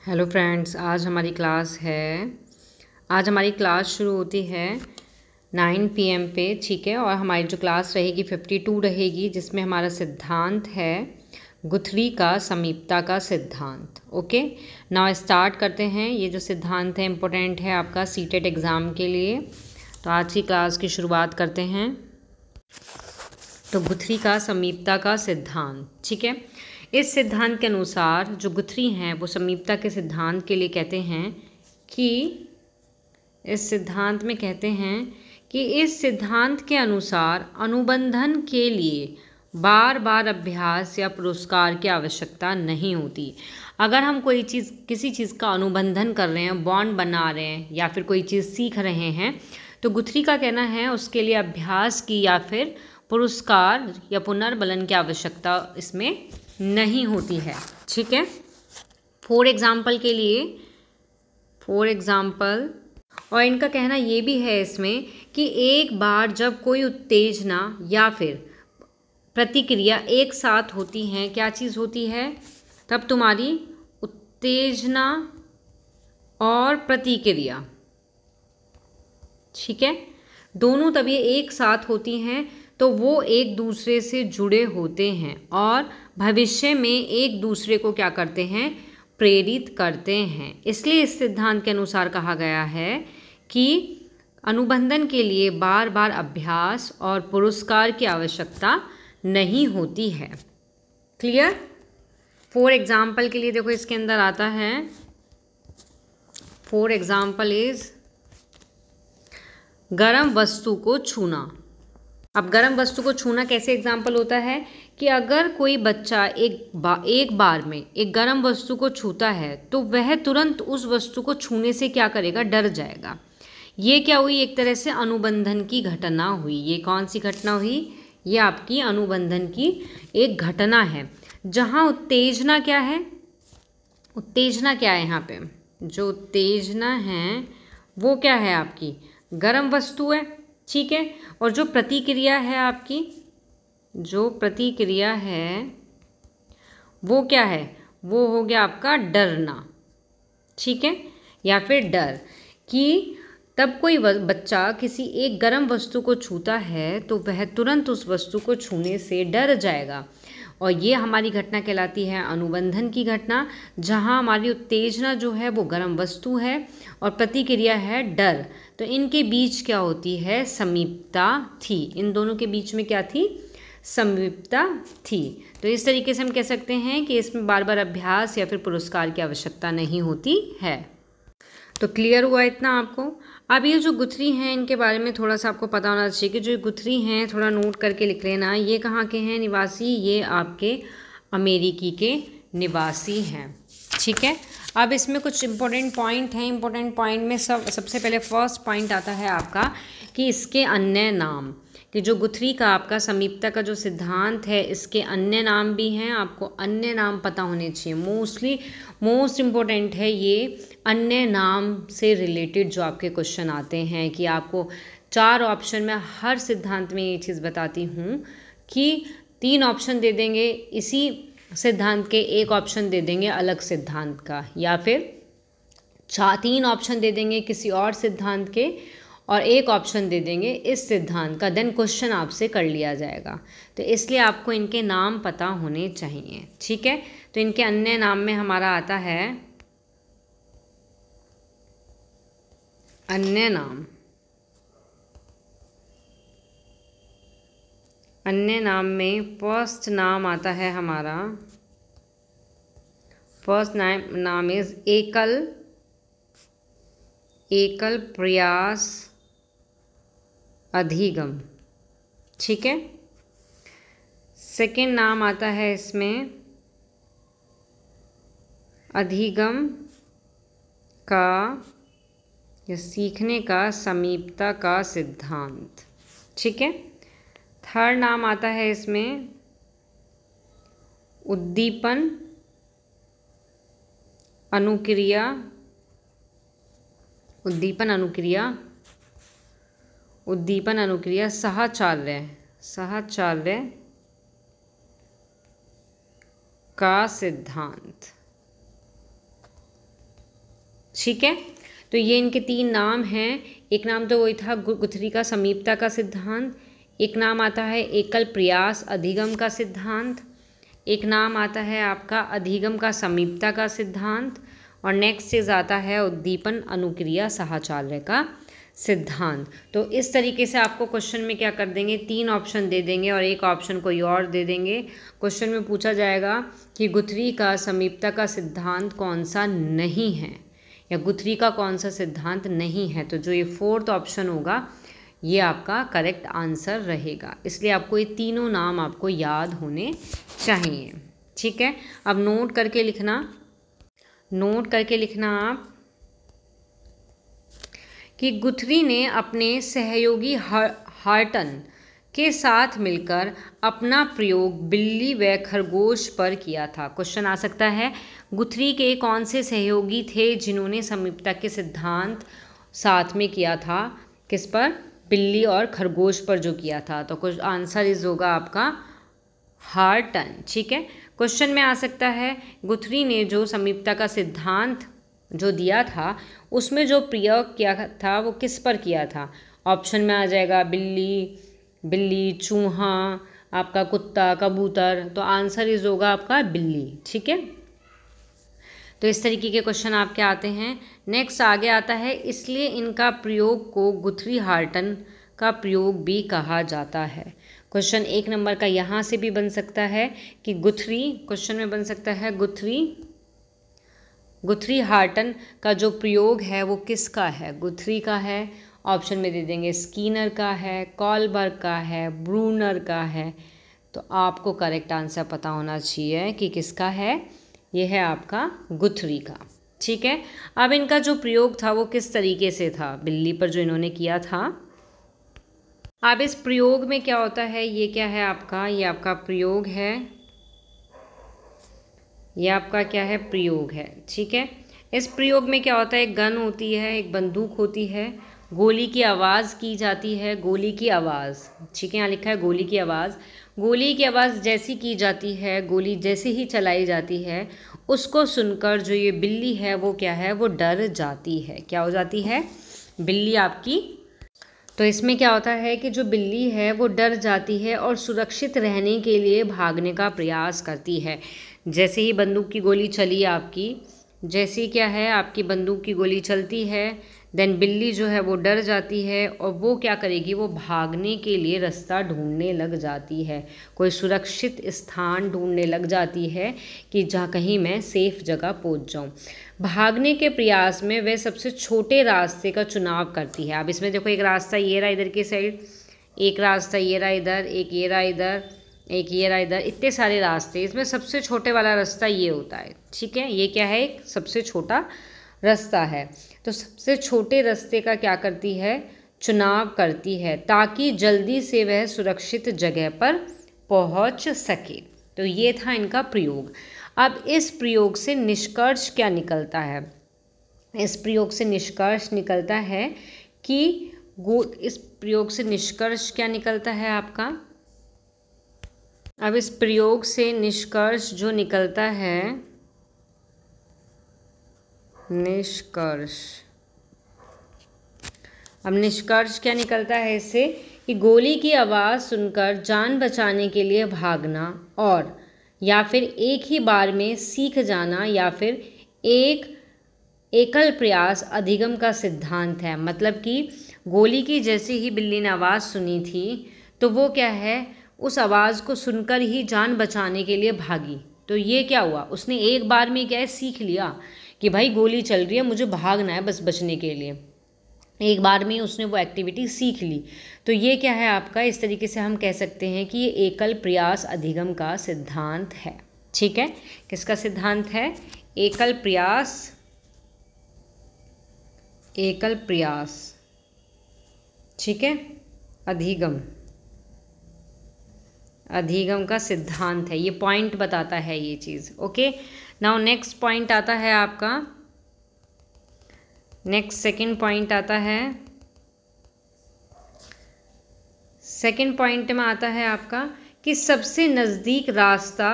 Hello friends, आज हमारी class शुरू होती है 9 PM पे। ठीक है, और हमारी जो क्लास रहेगी 52 रहेगी, जिसमें हमारा सिद्धांत है गुथरी का समीपता का सिद्धांत। ओके, नाउ स्टार्ट करते हैं। ये जो सिद्धांत है इम्पोर्टेंट है आपका सीटेट एग्ज़ाम के लिए। तो आज की क्लास की शुरुआत करते हैं। तो गुथरी का समीपता का सिद्धांत, ठीक है। इस सिद्धांत के अनुसार जो गुथरी हैं वो समीपता के सिद्धांत के लिए कहते हैं कि इस सिद्धांत में कहते हैं कि इस सिद्धांत के अनुसार अनुबंधन के लिए बार बार अभ्यास या पुरस्कार की आवश्यकता नहीं होती। अगर हम कोई चीज़ किसी चीज़ का अनुबंधन कर रहे हैं, बॉन्ड बना रहे हैं या फिर कोई चीज़ सीख रहे हैं, तो गुथरी का कहना है उसके लिए अभ्यास की या फिर पुरस्कार या पुनर्बलन की आवश्यकता इसमें नहीं होती है। ठीक है, फॉर एग्ज़ाम्पल और इनका कहना ये भी है इसमें कि एक बार जब कोई उत्तेजना या फिर प्रतिक्रिया एक साथ होती हैं, क्या चीज़ होती है, तब तुम्हारी उत्तेजना और प्रतिक्रिया, ठीक है, दोनों तब ये एक साथ होती हैं तो वो एक दूसरे से जुड़े होते हैं और भविष्य में एक दूसरे को क्या करते हैं, प्रेरित करते हैं। इसलिए इस सिद्धांत के अनुसार कहा गया है कि अनुबंधन के लिए बार बार अभ्यास और पुरस्कार की आवश्यकता नहीं होती है। क्लियर। फॉर एग्जाम्पल के लिए देखो इसके अंदर आता है, फॉर एग्जाम्पल इज गर्म वस्तु को छूना। अब गर्म वस्तु को छूना कैसे एग्जाम्पल होता है कि अगर कोई बच्चा एक बार में एक गर्म वस्तु को छूता है तो वह तुरंत उस वस्तु को छूने से क्या करेगा, डर जाएगा। ये क्या हुई, एक तरह से अनुबंधन की घटना हुई। ये कौन सी घटना हुई, ये आपकी अनुबंधन की एक घटना है, जहाँ उत्तेजना क्या है, उत्तेजना क्या है यहाँ पे, जो उत्तेजना है वो क्या है, आपकी गर्म वस्तु है। ठीक है, और जो प्रतिक्रिया है आपकी, जो प्रतिक्रिया है वो क्या है, वो हो गया आपका डरना। ठीक है, या फिर डर कि तब कोई बच्चा किसी एक गर्म वस्तु को छूता है तो वह तुरंत उस वस्तु को छूने से डर जाएगा। और ये हमारी घटना कहलाती है अनुबंधन की घटना, जहाँ हमारी उत्तेजना जो है वो गर्म वस्तु है और प्रतिक्रिया है डर। तो इनके बीच क्या होती है, समीपता थी। इन दोनों के बीच में क्या थी, समीपता थी। तो इस तरीके से हम कह सकते हैं कि इसमें बार बार अभ्यास या फिर पुरस्कार की आवश्यकता नहीं होती है। तो क्लियर हुआ इतना आपको। अब ये जो गुथरी हैं इनके बारे में थोड़ा सा आपको पता होना चाहिए कि जो गुथरी हैं थोड़ा नोट करके लिख लेना। ये कहाँ के हैं निवासी, ये आपके अमेरिकी के निवासी हैं। ठीक है, अब इसमें कुछ इंपॉर्टेंट पॉइंट हैं। इंपॉर्टेंट पॉइंट में सबसे पहले फर्स्ट पॉइंट आता है आपका कि इसके अन्य नाम, कि जो गुथरी का आपका समीपता का जो सिद्धांत है इसके अन्य नाम भी हैं। आपको अन्य नाम पता होने चाहिए। मोस्ट इम्पोर्टेंट है ये अन्य नाम से रिलेटेड जो आपके क्वेश्चन आते हैं, कि आपको 4 ऑप्शन में हर सिद्धांत में ये चीज़ बताती हूँ कि 3 ऑप्शन दे देंगे इसी सिद्धांत के, 1 ऑप्शन दे देंगे अलग सिद्धांत का, या फिर 3 ऑप्शन दे देंगे किसी और सिद्धांत के और 1 ऑप्शन दे देंगे इस सिद्धांत का। देन क्वेश्चन आपसे कर लिया जाएगा। तो इसलिए आपको इनके नाम पता होने चाहिए। ठीक है, तो इनके अन्य नाम में हमारा आता है अन्य नाम। अन्य नाम में फर्स्ट नाम आता है हमारा, फर्स्ट नाम इज एकल प्रयास अधिगम। ठीक है, सेकेंड नाम आता है इसमें अधिगम का या सीखने का समीपता का सिद्धांत। ठीक है, थर्ड नाम आता है इसमें उद्दीपन अनुक्रिया, साहचर्य का सिद्धांत। ठीक है, तो ये इनके 3 नाम हैं। एक नाम तो वही था गुथरी का समीपता का सिद्धांत, एक नाम आता है एकल प्रयास अधिगम का सिद्धांत, एक नाम आता है आपका अधिगम का समीपता का सिद्धांत, और नेक्स्ट चीज़ आता है उद्दीपन अनुक्रिया साहचर्य का सिद्धांत। तो इस तरीके से आपको क्वेश्चन में क्या कर देंगे, 3 ऑप्शन दे देंगे और एक ऑप्शन कोई और दे देंगे। क्वेश्चन में पूछा जाएगा कि गुथरी का समीपता का सिद्धांत कौन सा नहीं है, या गुथरी का कौन सा सिद्धांत नहीं है। तो जो ये 4th ऑप्शन होगा ये आपका करेक्ट आंसर रहेगा। इसलिए आपको ये तीनों नाम आपको याद होने चाहिए। ठीक है, अब नोट करके लिखना आप कि गुथरी ने अपने सहयोगी हार्टन के साथ मिलकर अपना प्रयोग बिल्ली व खरगोश पर किया था। क्वेश्चन आ सकता है गुथरी के कौन से सहयोगी थे जिन्होंने समीपता के सिद्धांत साथ में किया था, किस पर, बिल्ली और खरगोश पर जो किया था। तो कुछ आंसर इस होगा आपका हार्टन। ठीक है, क्वेश्चन में आ सकता है गुथरी ने जो समीपता का सिद्धांत जो दिया था उसमें जो प्रयोग किया था वो किस पर किया था। ऑप्शन में आ जाएगा बिल्ली, चूहा, आपका कुत्ता, कबूतर। तो आंसर इस होगा आपका बिल्ली। ठीक है, तो इस तरीके के क्वेश्चन आपके आते हैं। नेक्स्ट आगे आता है इसलिए इनका प्रयोग को गुथरी हार्टन का प्रयोग भी कहा जाता है। क्वेश्चन 1 नंबर का यहाँ से भी बन सकता है कि गुथरी, क्वेश्चन में बन सकता है गुथरी हार्टन का जो प्रयोग है वो किसका है, गुथरी का है। ऑप्शन में दे देंगे स्कीनर का है, कॉलबर्ग का है, ब्रूनर का है। तो आपको करेक्ट आंसर पता होना चाहिए कि किसका है, ये है आपका गुथरी का। ठीक है, अब इनका जो प्रयोग था वो किस तरीके से था, बिल्ली पर जो इन्होंने किया था। अब इस प्रयोग में क्या होता है, ये क्या है आपका, ये आपका प्रयोग है, ये आपका क्या है, प्रयोग है। ठीक है, इस प्रयोग में क्या होता है, एक गन होती है, एक बंदूक होती है, गोली की आवाज़ की जाती है, गोली की आवाज़। ठीक है, यहाँ लिखा है गोली की आवाज़। गोली की आवाज़ जैसी की जाती है, गोली जैसे ही चलाई जाती है, उसको सुनकर जो ये बिल्ली है वो क्या है, वो डर जाती है। क्या हो जाती है, बिल्ली आपकी। तो इसमें क्या होता है कि जो बिल्ली है वो डर जाती है और सुरक्षित रहने के लिए भागने का प्रयास करती है। जैसे ही बंदूक की गोली चली आपकी, जैसे क्या है आपकी बंदूक की गोली चलती है, देन बिल्ली जो है वो डर जाती है और वो क्या करेगी, वो भागने के लिए रास्ता ढूंढने लग जाती है, कोई सुरक्षित स्थान ढूंढने लग जाती है कि जहाँ कहीं मैं सेफ जगह पहुँच जाऊँ। भागने के प्रयास में वह सबसे छोटे रास्ते का चुनाव करती है। अब इसमें देखो, एक रास्ता ये रहा इधर की साइड, एक रास्ता ये रहा इधर, एक ये रहा इधर, एक ये रहा इधर, इतने सारे रास्ते। इसमें सबसे छोटे वाला रास्ता ये होता है। ठीक है, ये क्या है, एक सबसे छोटा रास्ता है। तो सबसे छोटे रास्ते का क्या करती है, चुनाव करती है, ताकि जल्दी से वह सुरक्षित जगह पर पहुंच सके। तो ये था इनका प्रयोग। अब इस प्रयोग से निष्कर्ष क्या निकलता है, इस प्रयोग से निष्कर्ष निकलता है कि इस प्रयोग से निष्कर्ष क्या निकलता है आपका। अब इस प्रयोग से निष्कर्ष जो निकलता है, निष्कर्ष, अब निष्कर्ष क्या निकलता है इससे, कि गोली की आवाज़ सुनकर जान बचाने के लिए भागना और या फिर एक ही बार में सीख जाना या फिर एक एकल प्रयास अधिगम का सिद्धांत है। मतलब कि गोली की जैसे ही बिल्ली ने आवाज़ सुनी थी तो वो क्या है, उस आवाज़ को सुनकर ही जान बचाने के लिए भागी। तो ये क्या हुआ, उसने एक बार में क्या है, सीख लिया कि भाई गोली चल रही है, मुझे भागना है बस बचने के लिए। एक बार में उसने वो एक्टिविटी सीख ली। तो ये क्या है आपका, इस तरीके से हम कह सकते हैं कि ये एकल प्रयास अधिगम का सिद्धांत है। ठीक है, किसका सिद्धांत है, एकल प्रयास ठीक है, अधिगम का सिद्धांत है। ये पॉइंट बताता है ये चीज़। ओके, नाउ नेक्स्ट पॉइंट आता है आपका, नेक्स्ट सेकंड पॉइंट आता है, सेकंड पॉइंट में आता है आपका कि सबसे नज़दीक रास्ता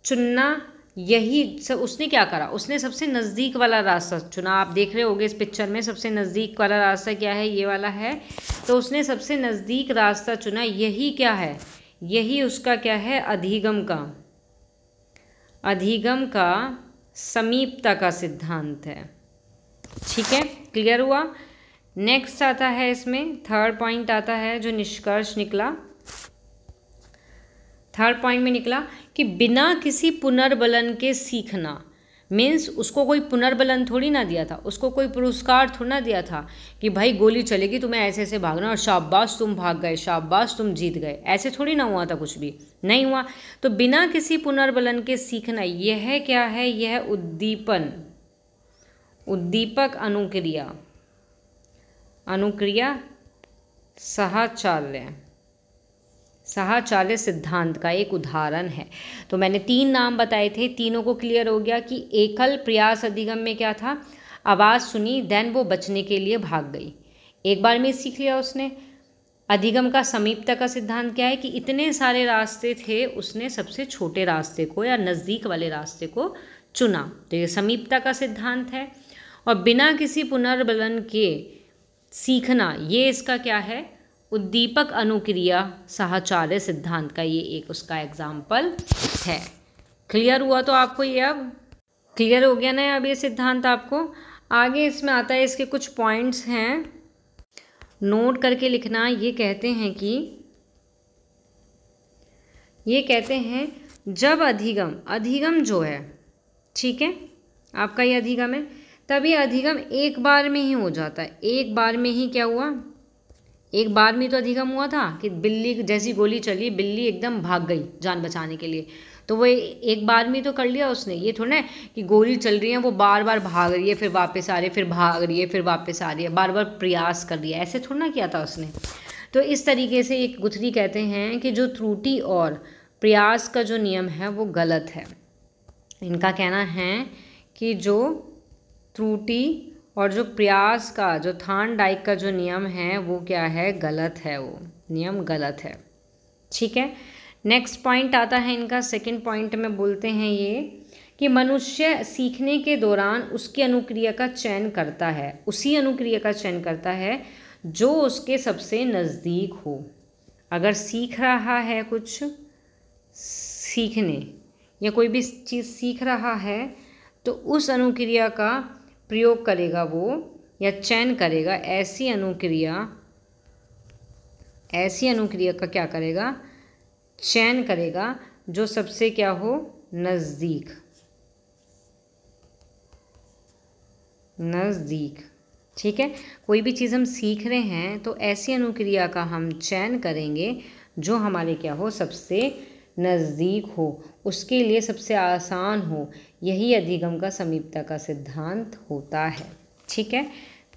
चुनना यही उसने क्या करा, उसने सबसे नज़दीक वाला रास्ता चुना। आप देख रहे होगे इस पिक्चर में सबसे नज़दीक वाला रास्ता क्या है, ये वाला है। तो उसने सबसे नज़दीक रास्ता चुना। यही क्या है, यही उसका क्या है, अधिगम का समीपता का सिद्धांत है। ठीक है, क्लियर हुआ। नेक्स्ट आता है इसमें थर्ड पॉइंट आता है जो निष्कर्ष निकला। थर्ड पॉइंट में निकला कि बिना किसी पुनर्बलन के सीखना, मीन्स उसको कोई पुनर्बलन थोड़ी ना दिया था, उसको कोई पुरस्कार थोड़ा ना दिया था कि भाई गोली चलेगी तुम्हें ऐसे ऐसे भागना और शाबाश तुम भाग गए, शाबाश तुम जीत गए, ऐसे थोड़ी ना हुआ था, कुछ भी नहीं हुआ। तो बिना किसी पुनर्बलन के सीखना, यह क्या है, यह उद्दीपक अनुक्रिया साहचर्य सिद्धांत का एक उदाहरण है। तो मैंने 3 नाम बताए थे, तीनों को क्लियर हो गया कि एकल प्रयास अधिगम में क्या था, आवाज़ सुनी देन वो बचने के लिए भाग गई, एक बार में सीख लिया उसने। अधिगम का समीपता का सिद्धांत क्या है कि इतने सारे रास्ते थे, उसने सबसे छोटे रास्ते को या नज़दीक वाले रास्ते को चुना, तो ये समीपता का सिद्धांत है। और बिना किसी पुनर्बलन के सीखना, ये इसका क्या है, उद्दीपक अनुक्रिया साहचर्य सिद्धांत का ये एक उसका एग्जाम्पल है। क्लियर हुआ तो आपको ये, अब क्लियर हो गया ना अब ये सिद्धांत आपको। आगे इसमें आता है, इसके कुछ पॉइंट्स हैं, नोट करके लिखना। ये कहते हैं जब अधिगम जो है, ठीक है, आपका ये अधिगम है, तब ये अधिगम एक बार में ही हो जाता है। एक बार में ही क्या हुआ, एक बार में तो अधिगम हुआ था कि बिल्ली जैसी गोली चली, बिल्ली एकदम भाग गई जान बचाने के लिए, तो वो एक बार में तो कर लिया उसने। ये थोड़ा है कि गोली चल रही है, वो बार बार भाग रही है, फिर वापस आ रही है, फिर भाग रही है, फिर वापस आ रही है, बार बार प्रयास कर रही है, ऐसे थोड़ा ना किया था उसने। तो इस तरीके से एक गुथरी कहते हैं कि जो त्रुटि और प्रयास का जो नियम है वो गलत है। इनका कहना है कि जो त्रुटि और जो प्रयास का, जो थॉर्नडाइक का जो नियम है वो क्या है, गलत है, वो नियम गलत है। ठीक है, नेक्स्ट पॉइंट आता है इनका, सेकंड पॉइंट में बोलते हैं ये कि मनुष्य सीखने के दौरान उसकी अनुक्रिया का चयन करता है, उसी अनुक्रिया का चयन करता है जो उसके सबसे नज़दीक हो। अगर सीख रहा है, कुछ सीखने या कोई भी चीज़ सीख रहा है, तो उस अनुक्रिया का प्रयोग करेगा वो, या चयन करेगा ऐसी अनुक्रिया का क्या करेगा, चयन करेगा जो सबसे क्या हो, नज़दीक। ठीक है, कोई भी चीज़ हम सीख रहे हैं तो ऐसी अनुक्रिया का हम चयन करेंगे जो हमारे क्या हो, सबसे नज़दीक हो, उसके लिए सबसे आसान हो। यही अधिगम का समीपता का सिद्धांत होता है। ठीक है,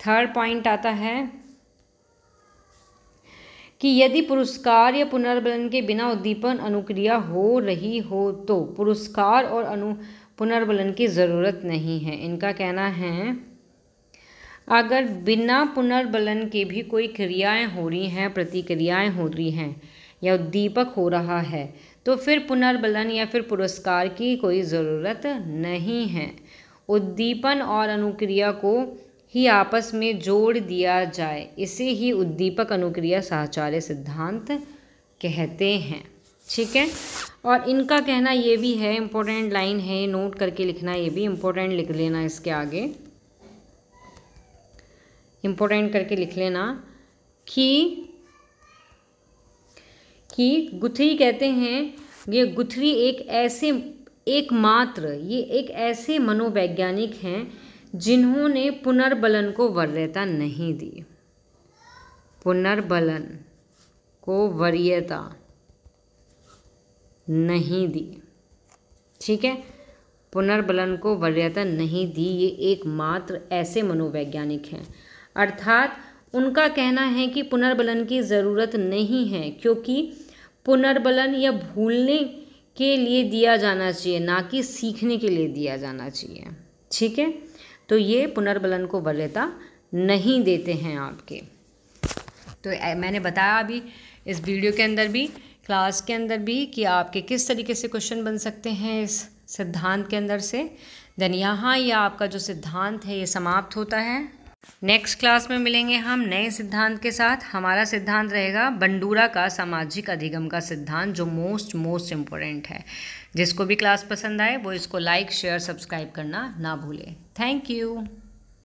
थर्ड पॉइंट आता है कि यदि पुरस्कार या पुनर्बलन के बिना उद्दीपन अनुक्रिया हो रही हो तो पुरस्कार और पुनर्बलन की ज़रूरत नहीं है। इनका कहना है अगर बिना पुनर्बलन के भी कोई क्रियाएं हो रही हैं, प्रतिक्रियाएं हो रही हैं या उद्दीपक हो रहा है, तो फिर पुनर्बलन या फिर पुरस्कार की कोई ज़रूरत नहीं है। उद्दीपन और अनुक्रिया को ही आपस में जोड़ दिया जाए, इसे ही उद्दीपक अनुक्रिया साहचर्य सिद्धांत कहते हैं। ठीक है, और इनका कहना ये भी है, इम्पोर्टेंट लाइन है, नोट करके लिखना, ये भी इम्पोर्टेंट लिख लेना, इसके आगे इम्पोर्टेंट करके लिख लेना कि गुथरी कहते हैं, ये गुथरी एक ऐसे मनोवैज्ञानिक हैं जिन्होंने पुनर्बलन को वरीयता नहीं दी। पुनर्बलन को वरीयता नहीं दी। ठीक है, पुनर्बलन को वरीयता नहीं दी, ये एकमात्र ऐसे मनोवैज्ञानिक हैं। अर्थात उनका कहना है कि पुनर्बलन की ज़रूरत नहीं है, क्योंकि पुनर्बलन या भूलने के लिए दिया जाना चाहिए, ना कि सीखने के लिए दिया जाना चाहिए। ठीक है, तो ये पुनर्बलन को वरीयता नहीं देते हैं आपके। तो मैंने बताया अभी इस वीडियो के अंदर भी, क्लास के अंदर भी, कि आपके किस तरीके से क्वेश्चन बन सकते हैं इस सिद्धांत के अंदर से। देन यहाँ ये आपका जो सिद्धांत है ये समाप्त होता है। नेक्स्ट क्लास में मिलेंगे हम नए सिद्धांत के साथ। हमारा सिद्धांत रहेगा बंडूरा का सामाजिक अधिगम का सिद्धांत, जो मोस्ट इम्पोर्टेंट है। जिसको भी क्लास पसंद आए वो इसको लाइक शेयर सब्सक्राइब करना ना भूले। Thank you.